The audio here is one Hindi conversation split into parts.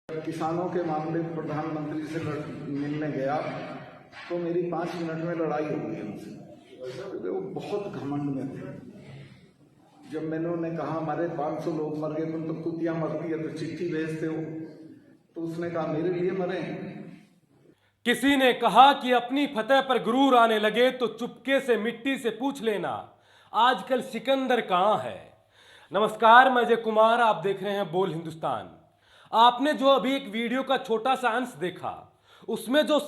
किसानों के मामले में प्रधानमंत्री से मिलने गया तो मेरी 5 मिनट में लड़ाई हो गई उनसे। वो बहुत घमंड में थे। जब मैंने उन्हें कहा हमारे 500 लोग मर गए, तुम तो कुतिया मरती है तो चिट्ठी भेजते हो, तो उसने कहा मेरे लिए मरे। किसी ने कहा कि अपनी फतह पर गुरूर आने लगे तो चुपके से मिट्टी से पूछ लेना आजकल सिकंदर कहां है। नमस्कार, मैं अजय कुमार, आप देख रहे हैं बोल हिंदुस्तान। आपने जो अभी एक वीडियो का छोटा सा अंश देखा, उसमें जो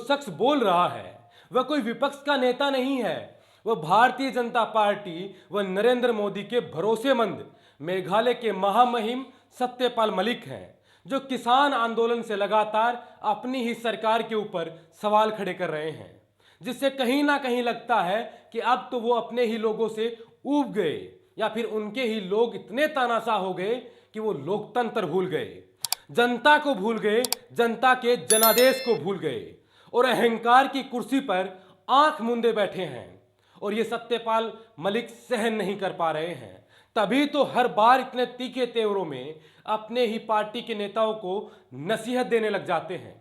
शख्स बोल रहा है वह कोई विपक्ष का नेता नहीं है। वह भारतीय जनता पार्टी व नरेंद्र मोदी के भरोसेमंद मेघालय के महामहिम सत्यपाल मलिक हैं, जो किसान आंदोलन से लगातार अपनी ही सरकार के ऊपर सवाल खड़े कर रहे हैं, जिससे कहीं ना कहीं लगता है कि अब तो वो अपने ही लोगों से ऊब गए, या फिर उनके ही लोग इतने तानाशाह हो गए कि वो लोकतंत्र भूल गए, जनता को भूल गए, जनता के जनादेश को भूल गए और अहंकार की कुर्सी पर आंख मूंदे बैठे हैं। और ये सत्यपाल मलिक सहन नहीं कर पा रहे हैं, तभी तो हर बार इतने तीखे तेवरों में अपने ही पार्टी के नेताओं को नसीहत देने लग जाते हैं।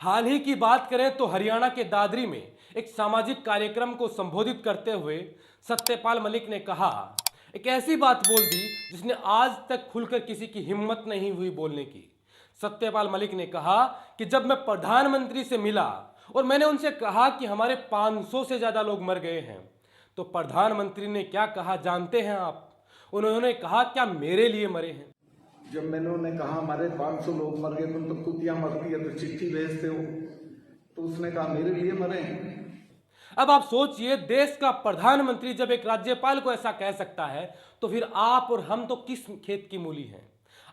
हाल ही की बात करें तो हरियाणा के दादरी में एक सामाजिक कार्यक्रम को संबोधित करते हुए सत्यपाल मलिक ने कहा, एक ऐसी बात बोल दी जिसने आज तक खुलकर किसी की हिम्मत नहीं हुई बोलने की। सत्यपाल मलिक ने कहा कि जब मैं प्रधानमंत्री से मिला और मैंने उनसे कहा कि हमारे 500 से ज्यादा लोग मर गए हैं, तो प्रधानमंत्री ने क्या कहा जानते हैं आप? उन्होंने कहा क्या मेरे लिए मरे हैं। जब मैंने उन्हें कहा हमारे 500 लोग मर गए, तुम तो कुतिया मरती है तो चिट्ठी भेजते हो, तो उसने कहा मेरे लिए मरे। अब आप सोचिए, देश का प्रधानमंत्री जब एक राज्यपाल को ऐसा कह सकता है तो फिर आप और हम तो किस खेत की मूली हैं।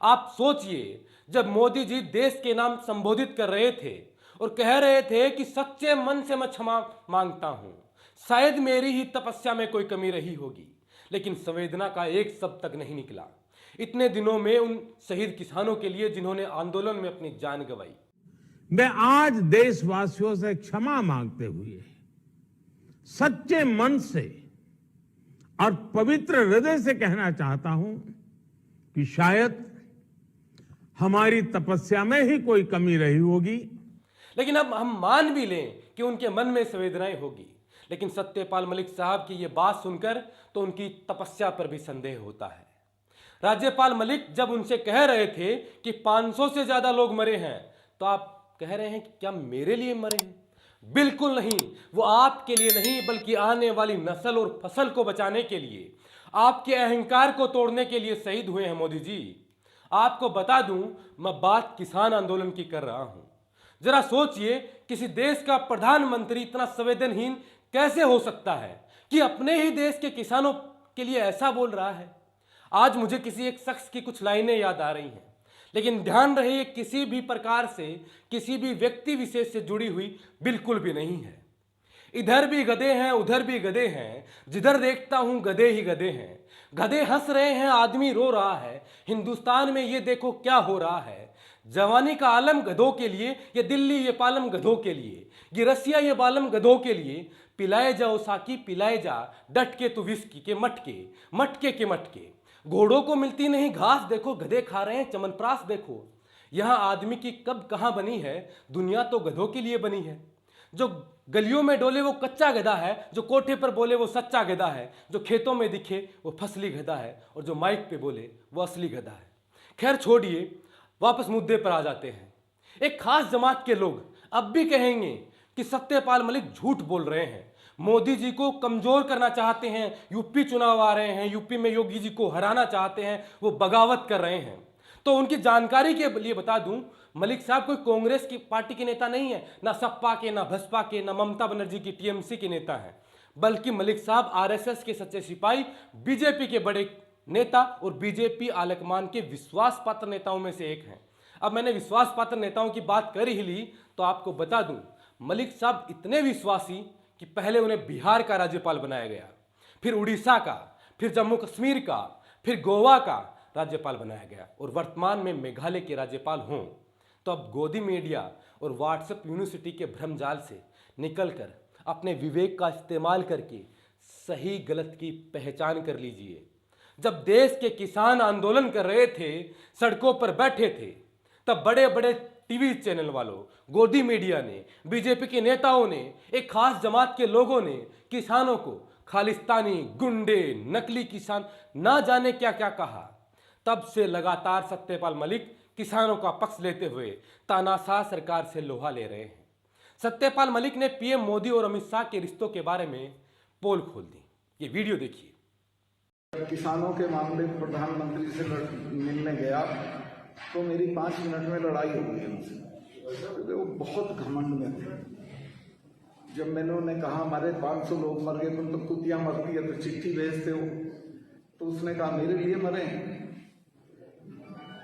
आप सोचिए, जब मोदी जी देश के नाम संबोधित कर रहे थे और कह रहे थे कि सच्चे मन से मैं क्षमा मांगता हूं, शायद मेरी ही तपस्या में कोई कमी रही होगी, लेकिन संवेदना का एक शब्द तक नहीं निकला इतने दिनों में उन शहीद किसानों के लिए जिन्होंने आंदोलन में अपनी जान गंवाई। मैं आज देशवासियों से क्षमा मांगते हुए सच्चे मन से और पवित्र हृदय से कहना चाहता हूं कि शायद हमारी तपस्या में ही कोई कमी रही होगी। लेकिन अब हम मान भी लें कि उनके मन में संवेदनाएं होगी, लेकिन सत्यपाल मलिक साहब की यह बात सुनकर तो उनकी तपस्या पर भी संदेह होता है। राज्यपाल मलिक जब उनसे कह रहे थे कि 500 से ज्यादा लोग मरे हैं, तो आप कह रहे हैं कि क्या मेरे लिए मरे हैं? बिल्कुल नहीं, वो आपके लिए नहीं बल्कि आने वाली नस्ल और फसल को बचाने के लिए, आपके अहंकार को तोड़ने के लिए शहीद हुए हैं मोदी जी। आपको बता दूं, मैं बात किसान आंदोलन की कर रहा हूं। जरा सोचिए, किसी देश का प्रधानमंत्री इतना संवेदनहीन कैसे हो सकता है कि अपने ही देश के किसानों के लिए ऐसा बोल रहा है। आज मुझे किसी एक शख्स की कुछ लाइनें याद आ रही हैं, लेकिन ध्यान रहे ये किसी भी प्रकार से किसी भी व्यक्ति विशेष से जुड़ी हुई बिल्कुल भी नहीं है। इधर भी गधे हैं, उधर भी गधे हैं, जिधर देखता हूं गधे ही गधे हैं। गधे हंस रहे हैं, आदमी रो रहा है, हिंदुस्तान में ये देखो क्या हो रहा है। जवानी का आलम गधों के लिए, ये दिल्ली ये पालम गधों के लिए, ये रसिया ये बालम गधों के लिए। पिलाए जाओ साकी पिलाए जा, डट के तू विस्की के मटके, मटके के मटके। घोड़ों को मिलती नहीं घास, देखो गधे खा रहे हैं चमनप्राश। देखो यहां आदमी की कब कहां बनी है, दुनिया तो गधों के लिए बनी है। जो गलियों में डोले वो कच्चा गधा है, जो कोठे पर बोले वो सच्चा गधा है, जो खेतों में दिखे वो फसली गधा है, और जो माइक पे बोले वो असली गधा है। खैर छोड़िए, वापस मुद्दे पर आ जाते हैं। एक खास जमात के लोग अब भी कहेंगे कि सत्यपाल मलिक झूठ बोल रहे हैं, मोदी जी को कमजोर करना चाहते हैं, यूपी चुनाव आ रहे हैं, यूपी में योगी जी को हराना चाहते हैं, वो बगावत कर रहे हैं। तो उनकी जानकारी के लिए बता दूं, मलिक साहब कोई कांग्रेस की पार्टी के नेता नहीं है, ना सपा के, ना बसपा के, ना ममता बनर्जी की टीएमसी के नेता हैं, बल्कि मलिक साहब आरएसएस के सच्चे सिपाही, बीजेपी के बड़े नेता और बीजेपी आलाकमान के विश्वास पात्र नेताओं में से एक हैं। अब मैंने विश्वास पात्र नेताओं की बात कर ही ली तो आपको बता दूं, मलिक साहब इतने विश्वासी कि पहले उन्हें बिहार का राज्यपाल बनाया गया, फिर उड़ीसा का, फिर जम्मू कश्मीर का, फिर गोवा का राज्यपाल बनाया गया, और वर्तमान में मेघालय के राज्यपाल हों। तो अब गोदी मीडिया और व्हाट्सएप यूनिवर्सिटी के भ्रमजाल से निकलकर अपने विवेक का इस्तेमाल करके सही गलत की पहचान कर लीजिए। जब देश के किसान आंदोलन कर रहे थे, सड़कों पर बैठे थे, तब बड़े बड़े टीवी चैनल वालों, गोदी मीडिया ने, बीजेपी के नेताओं ने, एक खास जमात के लोगों ने किसानों को खालिस्तानी, गुंडे, नकली किसान ना जाने क्या क्या कहा। तब से लगातार सत्यपाल मलिक किसानों का पक्ष लेते हुए तानाशाह सरकार से लोहा ले रहे हैं। सत्यपाल मलिक ने पीएम मोदी और अमित शाह के रिश्तों के बारे में पोल खोल दी। ये वीडियो देखिए। किसानों के मामले में प्रधानमंत्री से मिलने गया तो मेरी 5 मिनट में लड़ाई हो गई उनसे। वो बहुत घमंड में थे। जब मैंने उन्हें कहा हमारे 500 लोग मर गए, तुम तो कुतिया मरती है तो चिट्ठी भेजते हो, तो उसने कहा मेरे लिए मरे।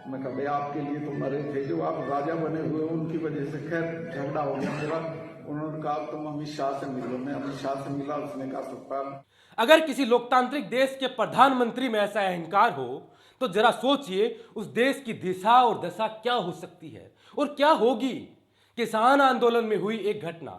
मैं कहा भाई आपके लिए तो मरे थे, जो आप राजा बने हुए हो उनकी वजह से। खैर झगड़ा हो गया मेरा। उन्होंने कहा तुम अमित शाह से मिलो। मैं अमित शाह से मिला। उसने कहा सत्ता। अगर किसी लोकतांत्रिक देश के प्रधानमंत्री में ऐसा अहंकार हो तो जरा सोचिए उस देश की दिशा और दशा क्या हो सकती है और क्या होगी। किसान आंदोलन में हुई एक घटना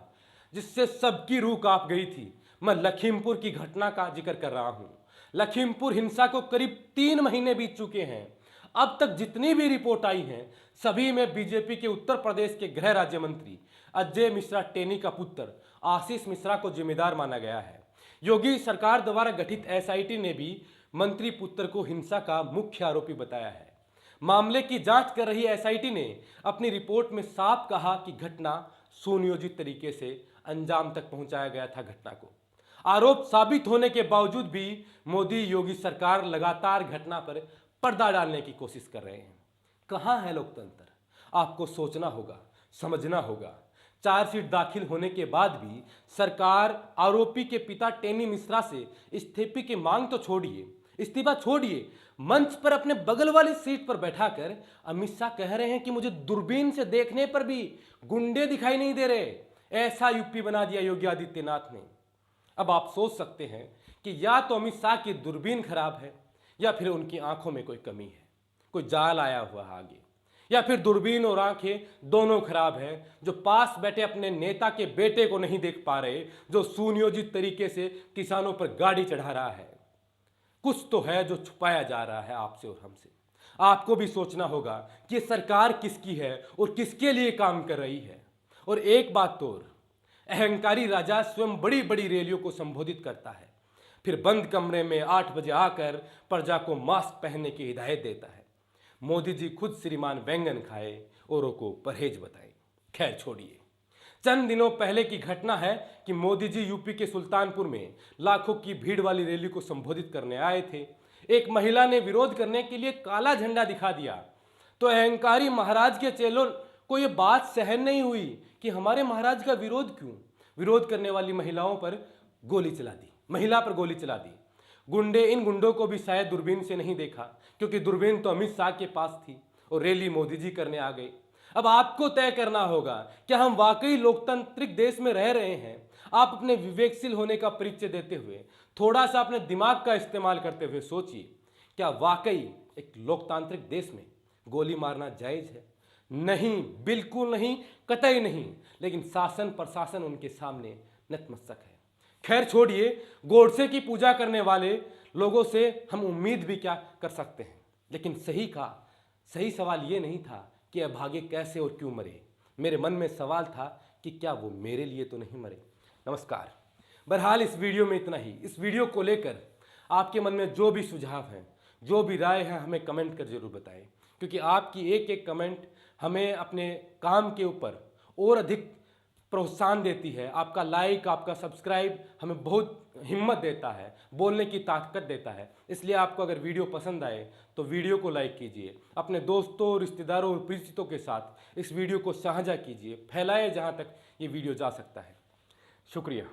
जिससे सबकी रूह कांप गई थी। मैं लखीमपुर की घटना का जिक्र कर रहा हूं। लखीमपुर हिंसा को करीब 3 महीने बीत चुके हैं। अब तक जितनी भी रिपोर्ट आई हैं सभी में बीजेपी के उत्तर प्रदेश के गृह राज्य मंत्री अजय मिश्रा टेनी का पुत्र आशीष मिश्रा को जिम्मेदार माना गया है। योगी सरकार द्वारा गठित एसआईटी ने भी मंत्री पुत्र को हिंसा का मुख्य आरोपी बताया है। मामले की जांच कर रही एसआईटी ने अपनी रिपोर्ट में साफ कहा कि घटना सुनियोजित तरीके से अंजाम तक पहुंचाया गया था। घटना को आरोप साबित होने के बावजूद भी मोदी योगी सरकार लगातार घटना पर पर्दा डालने की कोशिश कर रहे हैं। कहां है लोकतंत्र? आपको सोचना होगा, समझना होगा। चार्जशीट दाखिल होने के बाद भी सरकार आरोपी के पिता टेनी मिश्रा से इस्तीफे की मांग तो छोड़िए, इस्तीफा छोड़िए, मंच पर अपने बगल वाली सीट पर बैठाकर अमित शाह कह रहे हैं कि मुझे दूरबीन से देखने पर भी गुंडे दिखाई नहीं दे रहे। ऐसा यूपी बना दिया योगी आदित्यनाथ ने। अब आप सोच सकते हैं कि या तो अमित शाह की दूरबीन खराब है या फिर उनकी आंखों में कोई कमी है, कोई जाल आया हुआ है आगे, या फिर दूरबीन और आंखें दोनों खराब है जो पास बैठे अपने नेता के बेटे को नहीं देख पा रहे, जो सुनियोजित तरीके से किसानों पर गाड़ी चढ़ा रहा है। कुछ तो है जो छुपाया जा रहा है आपसे और हमसे। आपको भी सोचना होगा कि ये सरकार किसकी है और किसके लिए काम कर रही है। और एक बात और, अहंकारी राजा स्वयं बड़ी बड़ी रैलियों को संबोधित करता है, फिर बंद कमरे में 8 बजे आकर प्रजा को मास्क पहनने की हिदायत देता है। मोदी जी खुद श्रीमान बैंगन खाए, औरों को परहेज बताए। खैर छोड़िए। चंद दिनों पहले की घटना है कि मोदी जी यूपी के सुल्तानपुर में लाखों की भीड़ वाली रैली को संबोधित करने आए थे। एक महिला ने विरोध करने के लिए काला झंडा दिखा दिया तो अहंकारी महाराज के चेलों को यह बात सहन नहीं हुई कि हमारे महाराज का विरोध क्यों। विरोध करने वाली महिलाओं पर गोली चला दी, महिला पर गोली चला दी। गुंडे इन गुंडों को भी शायद दूरबीन से नहीं देखा, क्योंकि दूरबीन तो अमित शाह के पास थी और रैली मोदी जी करने आ गए। अब आपको तय करना होगा क्या हम वाकई लोकतांत्रिक देश में रह रहे हैं। आप अपने विवेकशील होने का परिचय देते हुए, थोड़ा सा अपने दिमाग का इस्तेमाल करते हुए सोचिए, क्या वाकई एक लोकतांत्रिक देश में गोली मारना जायज है? नहीं, बिल्कुल नहीं, कतई नहीं। लेकिन शासन प्रशासन उनके सामने नतमस्तक है। खैर छोड़िए, गोडसे की पूजा करने वाले लोगों से हम उम्मीद भी क्या कर सकते हैं। लेकिन सही सवाल ये नहीं था कि अभागे कैसे और क्यों मरे। मेरे मन में सवाल था कि क्या वो मेरे लिए तो नहीं मरे। नमस्कार। बहरहाल इस वीडियो में इतना ही। इस वीडियो को लेकर आपके मन में जो भी सुझाव हैं, जो भी राय है, हमें कमेंट कर जरूर बताएं, क्योंकि आपकी एक एक कमेंट हमें अपने काम के ऊपर और अधिक प्रोत्साहन देती है। आपका लाइक, आपका सब्सक्राइब हमें बहुत हिम्मत देता है, बोलने की ताकत देता है। इसलिए आपको अगर वीडियो पसंद आए तो वीडियो को लाइक कीजिए, अपने दोस्तों, रिश्तेदारों और परिचितों के साथ इस वीडियो को साझा कीजिए, फैलाए जहां तक ये वीडियो जा सकता है। शुक्रिया।